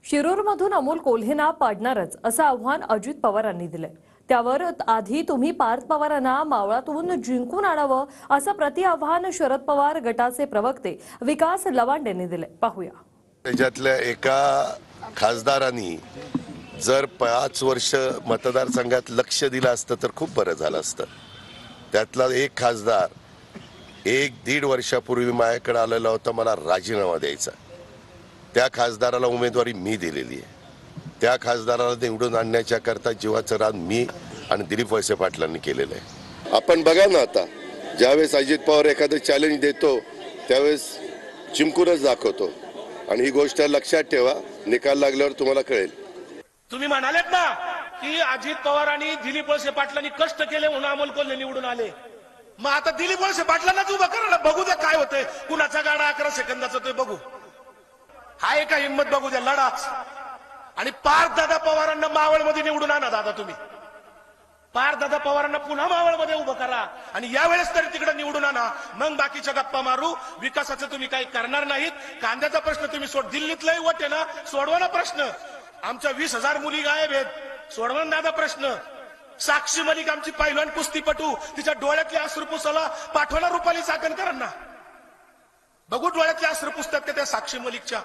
शिरूरमधून अमोल कोल्हेंना पाडणारच असं आव्हान अजित पवारांनी दिलंय। त्यावर आधी तुम्ही पार्थ पवारांना मावळातून जिंकून आणावं असं प्रतिआव्हान शरद पवार गटाचे प्रवक्ते विकास लवांड यांनी दिलंय। पाहूया। त्याच्यातल्या एका खासदारांनी जर 5 वर्ष मतदारसंघात लक्ष दिलं असतं तर खूप बरं झालं असतं। त्यातला एक खासदार 1-1.5 वर्षापूर्वी माझ्याकडे आलेला होता मला राजीनामा द्यायचा। त्या खासदाराला उमेदवारी मी दिलेली आहे। त्या खासदाराला निवडून आणण्याच्या करता जीवाचं रान मी आणि दिलीप वळसे पाटलांनी केलेलं आहे। आपण बघा ना, आता ज्यावेळेस अजित पवार एखादं चॅलेंज देतो त्यावेळेस चिमकूनच दाखवतो आणि ही गोष्ट लक्षात ठेवा, निकाल लागल्यावर तुम्हाला कळेल। तुम्ही म्हणालेत ना की अजित पवार आणि दिलीप वळसे पाटलांनी कष्ट केले म्हणून अमोल कोल्हे निवडून आले। मग आता दिलीप वळसे पाटलांनाच उभा करायला बघू द्या काय होतंय। कुणाचा गाडा 11 सेकंदाचा ते बघू। हाय का हिंमत, बघू द्या, लढाच। आणि पार्थ दादा पवारांना मावळमध्ये निवडून आणा दादा तुम्ही। पार्थ दादा पवारांना पुन्हा मावळमध्ये उभं करा आणि यावेळेस तरी तिकडे निवडून आणा। मग बाकीच्या गप्पा मारू। विकासाचं तुम्ही काही करणार नाहीत। कांद्याचा प्रश्न तुम्ही दिल्लीतलाही वट आहे ना, सोडवा ना प्रश्न। आमच्या 20,000 मुली गायब आहेत, सोडवा ना दादा प्रश्न। साक्षी मलिक आमची पैलवान कुस्तीपटू, तिच्या डोळ्यातले अश्रू पुसायला पाठवणार रुपाली चाकणकरांना। बघू डोळ्यातले अश्रू पुसतात का त्या साक्षी मलिकच्या।